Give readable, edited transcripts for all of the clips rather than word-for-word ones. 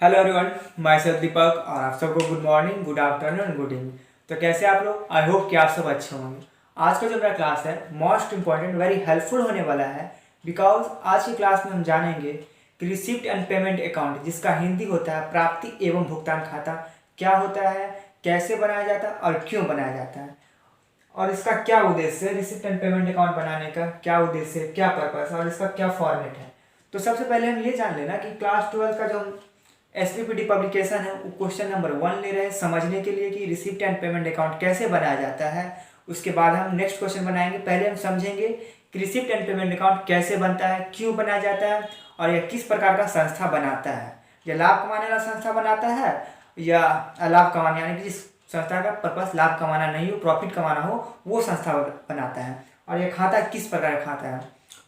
Hello everyone, my self दीपक और आप सबको good morning, good afternoon, good evening. तो कैसे आप लोग? आई होप कि आप सब अच्छे होंगे। आज का जो मेरा क्लास है मोस्ट इंपॉर्टेंट, वेरी हेल्पफुल होने वाला है। बिकॉज आज की क्लास में हम जानेंगे कि रिसिप्ट एंड पेमेंट अकाउंट, जिसका हिंदी होता है प्राप्ति एवं भुगतान खाता, क्या होता है, कैसे बनाया जाता है और क्यों बनाया जाता है, और इसका क्या उद्देश्य है। रिसिप्ट एंड पेमेंट अकाउंट बनाने का क्या उद्देश्य है, क्या पर्पस है और इसका क्या फॉर्मेट है। तो सबसे पहले हम ये जान लेना कि क्लास 12 का जो एसपीपीटी पब्लिकेशन है वो क्वेश्चन नंबर 1 ले रहे हैं समझने के लिए कि रिसिप्ट एंड पेमेंट अकाउंट कैसे बनाया जाता है। उसके बाद हम नेक्स्ट क्वेश्चन बनाएंगे। पहले हम समझेंगे कि रिसिप्ट एंड पेमेंट अकाउंट कैसे बनता है, क्यों बनाया जाता है और यह किस प्रकार का संस्था बनाता है। यह लाभ कमाने वाला संस्था बनाता है या लाभ कमाने, यानी कि जिस संस्था का पर्पस लाभ कमाना नहीं हो, प्रॉफिट कमाना हो, वो संस्था बनाता है। और यह खाता किस प्रकार का खाता है।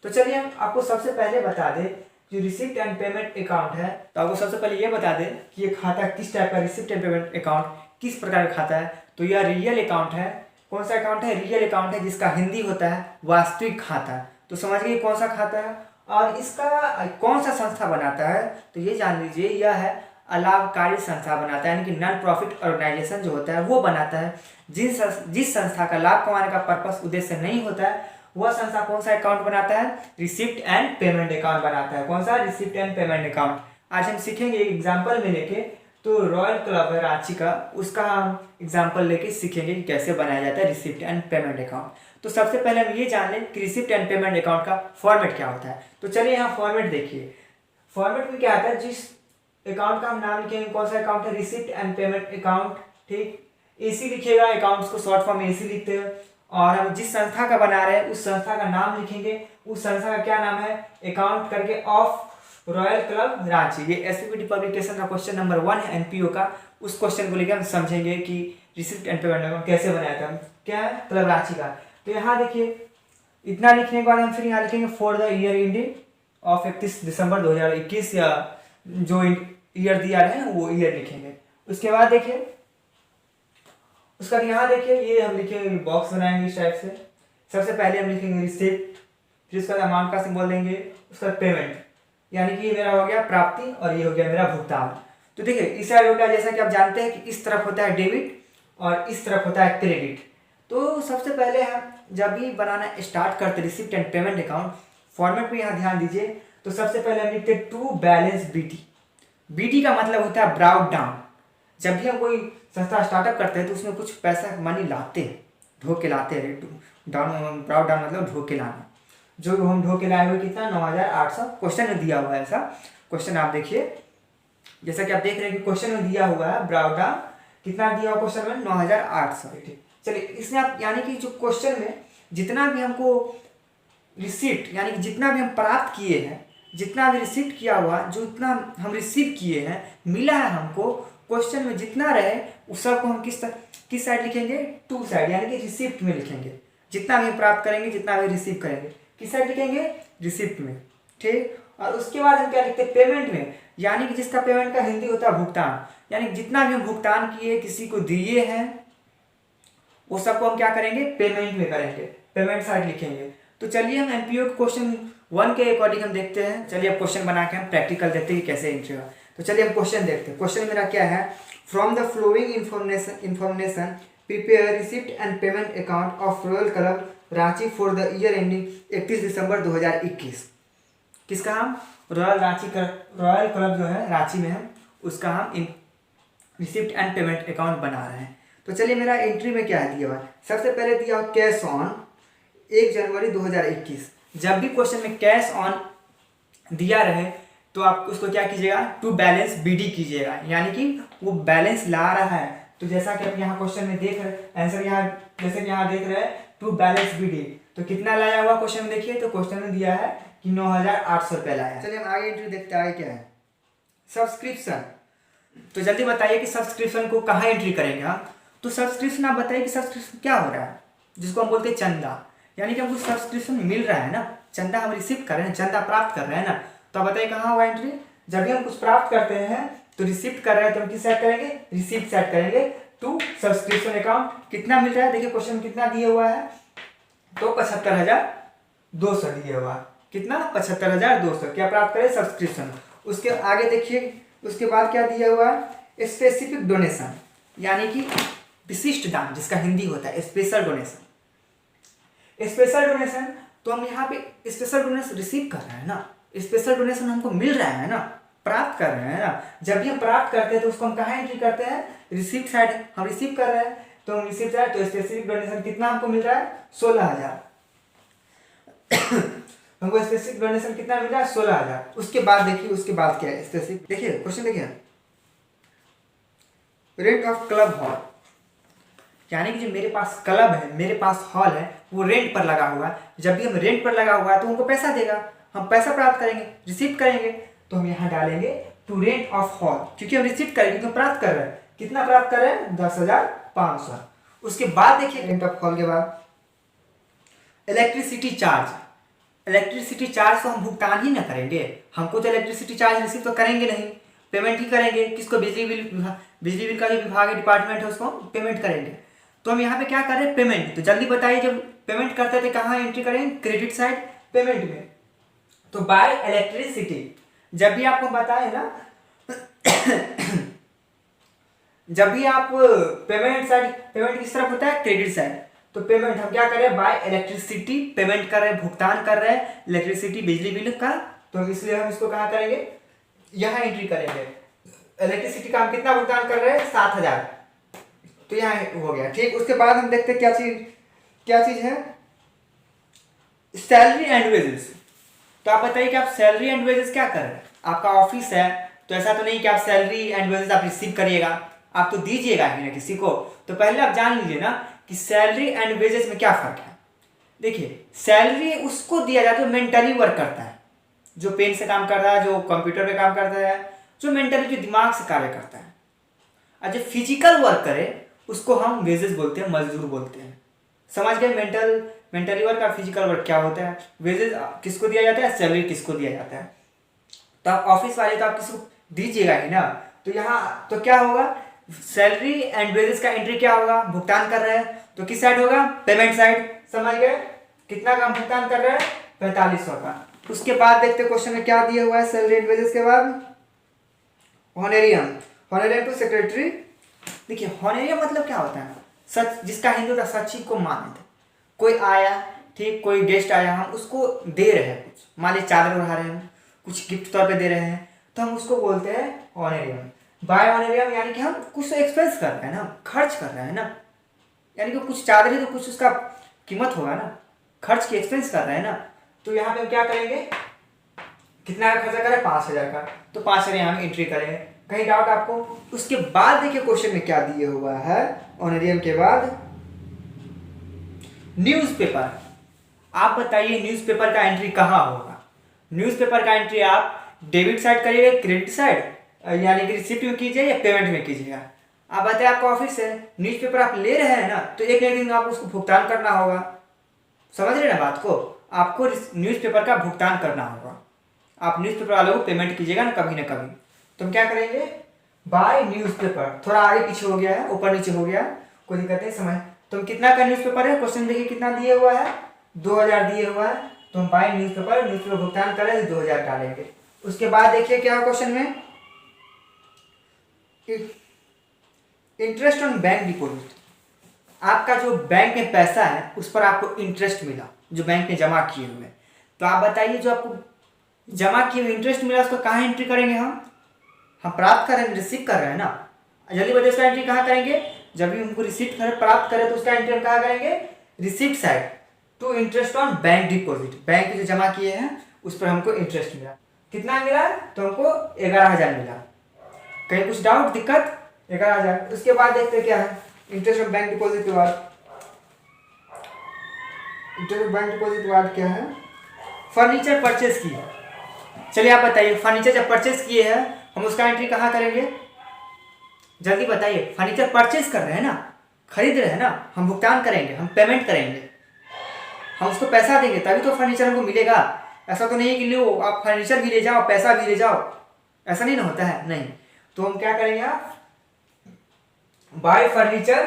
तो चलिए हम आपको सबसे पहले बता दें जो रिसिप्ट एंड पेमेंट अकाउंट है। तो आपको सबसे पहले ये बता दें कि ये खाता किस टाइप का, रिसिप्ट एंड पेमेंट अकाउंट किस प्रकार का खाता है। तो यह रियल अकाउंट है। कौन सा अकाउंट है? रियल अकाउंट है, जिसका हिंदी होता है वास्तविक खाता। तो समझ गए कौन सा खाता है और इसका कौन सा संस्था बनाता है। तो ये जान लीजिए यह है अलाभकारी संस्था बनाता है, यानी कि नॉन प्रॉफिट ऑर्गेनाइजेशन जो होता है वो बनाता है। जिस संस्था का लाभ कमाने का पर्पस उद्देश्य नहीं होता है, वह संस्था कौन सा अकाउंट बनाता है? रिसिप्ट एंड पेमेंट अकाउंट बनाता है। कौन सा? Receipt and payment account. आज हम सीखेंगे एग्जाम्पल में लेके। तो रॉयल क्लब है रांची का, उसका हम एग्जाम्पल लेके सीखेंगे कि कैसे बनाया जाता है रिसिप्ट एंड पेमेंट अकाउंट। तो सबसे पहले हम ये जान लें कि रिसिप्ट एंड पेमेंट अकाउंट का फॉर्मेट क्या होता है। तो चलिए यहाँ फॉर्मेट देखिए। फॉर्मेट में क्या आता है, जिस अकाउंट का हम नाम लिखेंगे, कौन सा अकाउंट है? Receipt and payment account. ठीक, एसी लिखिएगा, अकाउंट्स को शॉर्ट फॉर्म में एसी लिखते हैं। और हम जिस संस्था का बना रहे हैं उस संस्था का नाम लिखेंगे। उस संस्था का क्या नाम है? अकाउंट करके ऑफ रॉयल क्लब रांची। ये एसपीपीटी पब्लिकेशन का क्वेश्चन नंबर 1 है एनपीओ का। उस क्वेश्चन को लेकर हम समझेंगे कि रिसिप्ट एंड पेमेंट अकाउंट कैसे बनाया था। क्या है? क्लब रांची का। तो यहाँ देखिए, इतना लिखने के बाद हम फिर यहाँ लिखेंगे for the year ending of 31 दिसंबर 2021, या जो ईयर दिया रहे हैं वो ईयर लिखेंगे। उसके बाद देखिए, उसका यहाँ देखिए ये हम लिखेंगे, बॉक्स बनाएंगे इस टाइप से। सबसे पहले हम लिखेंगे रिसिप्ट, फिर उसका अमाउंट का सिंबल देंगे, उसका पेमेंट, यानी कि ये मेरा हो गया प्राप्ति और ये हो गया मेरा भुगतान। तो देखिए इस साइड हो गया, जैसा कि आप जानते हैं कि इस तरफ होता है डेबिट और इस तरफ होता है क्रेडिट। तो सबसे पहले हम जब भी बनाना स्टार्ट करते receipt and payment account, format पे यहाँ ध्यान दीजिए। तो सबसे पहले हम लिखते हैं टू बैलेंस बीटी। बीटी का मतलब होता है ब्राउट डाउन। जब भी हम कोई संस्था स्टार्टअप करते हैं तो उसमें कुछ पैसा मनी लाते हैं, ढो के लाते हैं। डाउन, ब्राउट डाउन मतलब ढो के लाना। जो हम ढो के लाए हुए कितना? 9800। क्वेश्चन में दिया हुआ है ऐसा। क्वेश्चन आप देखिए, जैसा कि आप देख रहे हैं कि क्वेश्चन में दिया हुआ है ब्राउट डाउन कितना दिया हुआ क्वेश्चन में? 9800। ठीक, चलिए इसमें आप, यानी कि जो क्वेश्चन में जितना भी हमको रिसिप्ट, यानी कि जितना भी हम प्राप्त किए हैं, जितना भी रिसिप्ट किया हुआ, जो इतना हम रिसीव किए हैं, मिला है हमको, क्वेश्चन में जितना रहे उस सबको हम किस साइड लिखेंगे? टू साइड, यानी कि रिसिप्ट में लिखेंगे। जितना भी प्राप्त करेंगे, जितना भी रिसीव करेंगे, किस साइड लिखेंगे? रिसिप्ट में। ठीक, और उसके बाद हम क्या लिखते हैं? पेमेंट में, यानी कि जिसका पेमेंट का हिंदी होता है भुगतान। यानी कि जितना भी हम भुगतान किए, किसी को दिए हैं, वो सबको हम क्या करेंगे? पेमेंट में करेंगे, पेमेंट साइड लिखेंगे। तो चलिए हम एमपीओ के क्वेश्चन 1 के अकॉर्डिंग हम देखते हैं। चलिए अब क्वेश्चन बना के हम प्रैक्टिकल देखते हैं कि कैसे एंट्री होगा। तो चलिए हम क्वेश्चन देखते हैं। क्वेश्चन मेरा क्या है? From the flowing information prepare receipt and payment account of royal club Ranchi for the year ending 31 दिसंबर 2021। किसका? हम रॉयल क्लब जो है रांची में, हम उसका हम रिसिप्ट एंड पेमेंट अकाउंट बना रहे हैं। तो चलिए मेरा एंट्री में क्या है दिया हुआ? सबसे पहले दिया हुआ कैश ऑन 1 जनवरी 2021। जब भी क्वेश्चन में कैश ऑन दिया रहे तो आप उसको क्या कीजिएगा? टू बैलेंस बीडी कीजिएगा, यानी कि वो बैलेंस ला रहा है। तो जैसा कि आप यहाँ क्वेश्चन में देख रहे हैं, आंसर यहाँ जैसे कि यहाँ देख रहे हैं टू बैलेंस बीडी, तो कितना लाया हुआ क्वेश्चन में देखिए। तो क्वेश्चन में दिया है कि 9800 रुपये लाया। चलिए हम आगे एंट्री देखते हैं। आगे क्या है? सब्सक्रिप्शन। तो जल्दी बताइए कि सब्सक्रिप्शन को कहाँ एंट्री करेंगे हम? तो सब्सक्रिप्शन आप बताइए कि सब्सक्रिप्शन क्या हो रहा है, जिसको हम बोलते हैं चंदा, यानी कि हमको सब्सक्रिप्शन मिल रहा है ना, चंदा हम रिसीव कर रहे हैं, चंदा प्राप्त कर रहे हैं ना। तो बताइए कहाँ हुआ एंट्री? जब भी हम कुछ प्राप्त करते हैं तो रिसिप्ट कर रहे हैं तो हम किस सेट करेंगे? रिसिप्ट सेट करेंगे टू सब्सक्रिप्शन अकाउंट। कितना मिल रहा है? देखिए क्वेश्चन में कितना दिया हुआ है? तो 75,200 दिया हुआ। कितना? 75,200 क्या प्राप्त करें? सब्सक्रिप्शन। उसके आगे देखिए उसके बाद क्या दिया हुआ है, स्पेसिफिक डोनेशन, यानी कि विशिष्ट दान, जिसका हिंदी होता है स्पेशल डोनेशन। स्पेशल डोनेशन तो हम यहाँ पे स्पेशल डोनेशन रिसीव कर रहे हैं ना, स्पेशल डोनेशन हमको मिल रहा है ना, प्राप्त कर रहे हैं ना। जब भी हम प्राप्त करते हैं तो उसको हम कहाँ एंट्री करते हैं, रिसीप्ट साइड, हम रिसीव कर रहे हैं तो हम रिसीप्ट साइड, तो स्पेसिफिक डोनेशन कितना हमको मिल रहा है, 16,000। हमको स्पेसिफिक डोनेशन कितना मिल रहा है, 16,000। उसके बाद देखिए, उसके बाद क्या है स्पेसिफिक, देखिए क्वेश्चन देखिए, रेंट ऑफ क्लब हॉल, यानी कि जो मेरे पास क्लब है, मेरे पास हॉल है, वो रेंट पर लगा हुआ है। जब भी हम रेंट पर लगा हुआ है तो हमको पैसा देगा, हम पैसा प्राप्त करेंगे, रिसीव करेंगे। तो हम यहाँ डालेंगे टू रेंट ऑफ हॉल, क्योंकि हम रिसीव करेंगे, क्योंकि हम प्राप्त कर रहे हैं। कितना प्राप्त कर रहे हैं, 10,500। उसके बाद देखिए रेंट ऑफ हॉल के बाद इलेक्ट्रिसिटी चार्ज। इलेक्ट्रिसिटी चार्ज तो हम भुगतान ही ना करेंगे, हमको तो इलेक्ट्रिसिटी चार्ज रिसीव तो करेंगे नहीं, पेमेंट ही करेंगे। किसको, बिजली बिल का जो विभाग डिपार्टमेंट है उसको हम पेमेंट करेंगे। तो हम यहाँ पे क्या कर रहे हैं, पेमेंट। तो जल्दी बताइए, जब पेमेंट करते थे कहाँ एंट्री करेंगे, क्रेडिट साइड पेमेंट में। तो बाय इलेक्ट्रिसिटी, जब भी आपको बताए ना जब भी आप पेमेंट साइड, पेमेंट किस तरफ होता है, क्रेडिट साइड। तो पेमेंट हम क्या कर रहे हैं, बाय इलेक्ट्रिसिटी पेमेंट कर रहे हैं, भुगतान कर रहे हैं इलेक्ट्रिसिटी बिजली बिल का। तो इसलिए हम इसको कहाँ करेंगे, यहाँ एंट्री करेंगे। इलेक्ट्रिसिटी का हम कितना भुगतान कर रहे हैं, 7,000। तो यहाँ हो गया, ठीक। उसके बाद हम देखते हैं क्या चीज है, सैलरी एंड वेजेस। तो आप बताइए कि आप सैलरी एंड वेजेस क्या कर रहे हैं। आपका ऑफिस है तो ऐसा तो नहीं कि आप सैलरी एंड वेजेस आप रिसीव करिएगा, आप तो दीजिएगा ही ना किसी को। तो पहले आप जान लीजिए ना कि सैलरी एंड वेजेस में क्या फर्क है। देखिए, सैलरी उसको दिया जाता है जो मेंटली वर्क करता है, जो पेन से काम करता है, जो कंप्यूटर पे काम करता है, जो मेंटली, जो दिमाग से कार्य करता है। और जो फिजिकल वर्क करे उसको हम वेजेस बोलते हैं, मजदूर बोलते हैं। समझ गए, मेंटली वर्क और फिजिकल वर्क क्या होता है। वेजेस किसको दिया जाता है, सैलरी किसको दिया जाता है। तो आप ऑफिस वाले तो आप किसको दीजिएगा ही ना। तो यहाँ तो क्या होगा, सैलरी एंड वेजेस का एंट्री क्या होगा, भुगतान कर रहे हैं तो किस साइड होगा, पेमेंट साइड। समझ गए, कितना का भुगतान कर रहे हैं, 4500 का। उसके बाद देखते क्वेश्चन में क्या दिया हुआ है, सैलरी एंड वेजेस के बाद ऑनरेरियम, ऑनरेरियम टू सेक्रेटरी। देखिए, हॉनरेरियम मतलब क्या होता है, सच, जिसका हिंदी होता है सचिव को मान्यता। कोई आया, ठीक, कोई गेस्ट आया, हम उसको दे रहे हैं कुछ, मान लीजिए चादर उड़ा रहे हैं, कुछ गिफ्ट तौर पे दे रहे हैं, तो हम उसको बोलते हैं ऑनरेरियम। बाय ऑनरेरियम यानी कि हम कुछ तो एक्सपेंस कर रहे हैं ना, खर्च कर रहे हैं ना, यानी कि कुछ चादर है तो कुछ उसका कीमत होगा ना, खर्च की एक्सपेंस कर रहे हैं ना। तो यहाँ पे हम क्या करेंगे, कितना का खर्चा करें, 5,000 का। तो 5,000 यहाँ हम एंट्री करेंगे। कहीं डाउट आपको। उसके बाद देखिए क्वेश्चन में क्या दिए हुआ है, ऑनरेरियम के बाद न्यूज़पेपर। आप बताइए न्यूज़पेपर का एंट्री कहाँ होगा। न्यूज़पेपर का एंट्री आप डेबिट साइड करिएगा, क्रेडिट साइड, यानी कि रिसिप्ट में कीजिए या पेमेंट में कीजिएगा। आप बताइए, आपका ऑफिस है, न्यूज़पेपर आप ले रहे हैं ना, तो एक ना एक दिन आपको उसको भुगतान करना होगा। समझ रहे ना बात को, आपको न्यूज़पेपर का भुगतान करना होगा। आप न्यूज़पेपर वालों को पेमेंट कीजिएगा ना कभी ना कभी। तो हम क्या करेंगे, बाय न्यूज़पेपर। थोड़ा आगे पीछे हो गया है, ऊपर नीचे हो गया, कोई दिक्कत नहीं, समझ। तो कितना का न्यूज़पेपर है, क्वेश्चन देखिए कितना दिया हुआ है, 2,000 दिए हुआ है। तो हम बाय न्यूज़पेपर भुगतान करें तो 2,000 डालेंगे। उसके बाद देखिए क्या क्वेश्चन में, इंटरेस्ट ऑन बैंक डिपॉजिट। आपका जो बैंक में पैसा है उस पर आपको इंटरेस्ट मिला, जो बैंक में जमा किए हुए। तो आप बताइए, जो आपको जमा किए हुए इंटरेस्ट मिला उसको कहाँ एंट्री करेंगे, हम प्राप्त कर रहे हैं, रिसीव कर रहे हैं ना। जल्दी बताइए, उसका एंट्री कहाँ करेंगे, जब भी हमको रिसीप्ट करें, प्राप्त करें, तो उसका एंट्री हम कहाँ करेंगे, receipt side to interest on bank deposit. Bank जो जमा किए हैं उस पर हमको इंटरेस्ट मिला। कितना मिला, तो हमको 11,000 मिला। कहीं कुछ डाउट, दिक्कत, 11,000। उसके बाद देखते क्या है, इंटरेस्ट ऑन बैंक डिपॉजिट के बाद, इंटरेस्ट ऑन बैंक डिपॉजिट के बाद क्या है, फर्नीचर परचेज किया। चलिए आप बताइए, फर्नीचर जब परचेज किए हैं हम उसका एंट्री कहाँ करेंगे, जल्दी बताइए। फर्नीचर परचेज कर रहे हैं ना, खरीद रहे हैं ना, हम भुगतान करेंगे, हम पेमेंट करेंगे, हम उसको पैसा देंगे तभी तो फर्नीचर हमको मिलेगा। ऐसा तो नहीं कि लो आप फर्नीचर भी ले जाओ पैसा भी ले जाओ, ऐसा नहीं ना होता है, नहीं। तो हम क्या करेंगे, आप बाय फर्नीचर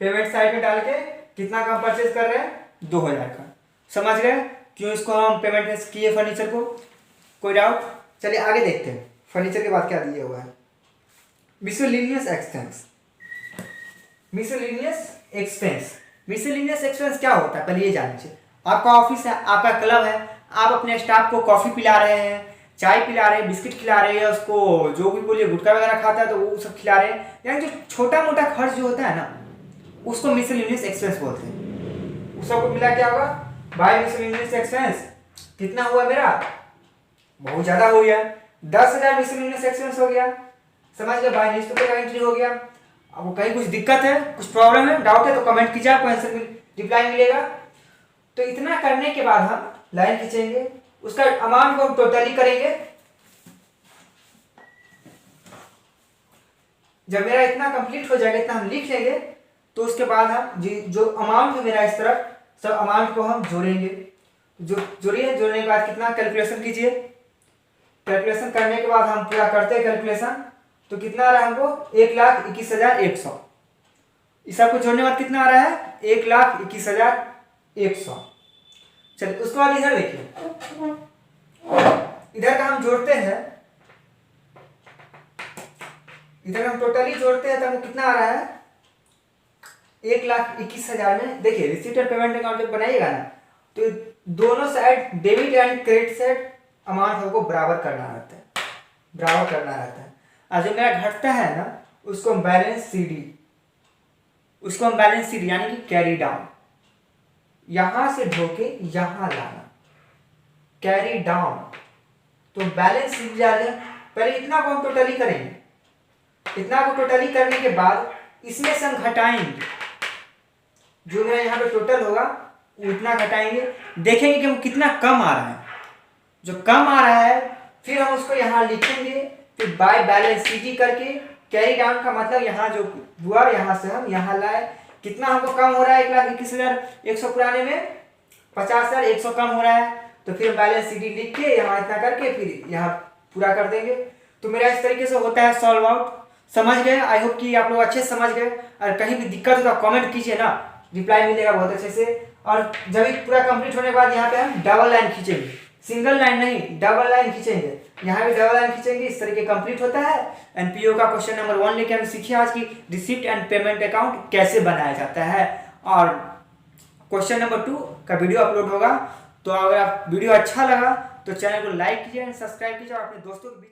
पेमेंट साइड में डाल के कितना का परचेज कर रहे हैं, 2,000 का। समझ गए क्यों इसको हम पेमेंट किए फर्नीचर को, कोई डाउट। चलिए आगे देखते हैं। फर्नीचर के बाद क्या दिया हुआ है, miscellaneous expense. Miscellaneous expense, miscellaneous expense क्या होता है पहले ये जान लीजिए। आपका ऑफिस है, आपका क्लब है, आप अपने स्टाफ को कॉफ़ी पिला रहे हैं, चाय पिला रहे हैं, बिस्किट खिला रहे हैं, उसको जो भी बोलिए गुटखा वगैरह खाता है तो वो सब खिला रहे हैं, यानी जो छोटा मोटा खर्च जो होता है ना उसको मिसलेनियस एक्सपेंस बोलते हैं। उस सबको मिला क्या होगा भाई, मिसलेनियस एक्सपेंस कितना हुआ मेरा, बहुत ज़्यादा हो गया, 10,000 मिसलेनियस एक्सपेंस हो गया। समझ गए भाई, न्यूज़पेपर का एंट्री हो गया। आपको कहीं कुछ दिक्कत है, कुछ प्रॉब्लम है, डाउट है तो कमेंट कीजिए, आपको आंसर रिप्लाई मिलेगा। तो इतना करने के बाद हम लाइन खींचेंगे, उसका अमाउंट को हम टोटली करेंगे। जब मेरा इतना कंप्लीट हो जाएगा, इतना हम लिख लेंगे, तो उसके बाद हम जो अमाउंट है मेरा इस तरफ, सब अमाउंट को हम जोड़ेंगे। जोड़िए, जोड़ने के बाद कितना कैलकुलेशन कीजिए। कैलकुलेशन करने के बाद हम पूरा करते हैं कैलकुलेशन, तो कितना आ रहा है हमको 1,21,100। इस सबको जोड़ने के बाद कितना आ रहा है 1,21,100। चलिए उसके बाद इधर देखिए, इधर का हम जोड़ते हैं, इधर हम टोटली जोड़ते हैं तो हमको कितना आ रहा है 1,21,000 में। देखिए रिसीट और पेमेंट अकाउंट जब बनाइएगा ना तो दोनों side debit and credit side amount हमको बराबर करना रहता है, बराबर करना रहता है। और जो मेरा घटता है ना उसको हम बैलेंस सीडी, उसको हम बैलेंस सीडी यानी कि कैरी डाउन, यहां से ढोके यहां लाना, कैरी डाउन। तो बैलेंस सीडी डालें, पहले इतना को हम टोटली करेंगे, इतना को टोटली करने के बाद इसमें से हम घटाएंगे, जो मेरा यहाँ पे टोटल होगा उतना घटाएंगे, देखेंगे कि वो कितना कम आ रहा है। जो कम आ रहा है फिर हम उसको यहाँ लिखेंगे, फिर बाय बैलेंस सीडी करके कैरी डाउन का मतलब यहाँ जो हुआ यहाँ से हम यहाँ लाए, कितना हमको कम हो रहा है 1,21,100 पुराने में 50,100 कम हो रहा है, तो फिर बैलेंस सीडी लिख के यहाँ इतना करके फिर यहाँ पूरा कर देंगे। तो मेरा इस तरीके से होता है सॉल्व आउट। समझ गए? आई होप कि आप लोग अच्छे से समझ गए। और कहीं भी दिक्कत हो तो कमेंट कीजिए ना, रिप्लाई मिलेगा बहुत अच्छे से। और जब ये पूरा कंप्लीट होने के बाद यहाँ पे हम डबल लाइन खींचेंगे, सिंगल लाइन नहीं डबल लाइन खींचेंगे, यहाँ भी डबल लाइन खींचेंगे। इस तरीके कंप्लीट होता है। एनपीओ का क्वेश्चन नंबर 1 लेके हम सीखे आज की रिसिप्ट एंड पेमेंट अकाउंट कैसे बनाया जाता है। और क्वेश्चन नंबर 2 का वीडियो अपलोड होगा। तो अगर आप वीडियो अच्छा लगा तो चैनल को लाइक कीजिए एंड सब्सक्राइब कीजिए और अपने दोस्तों के बीच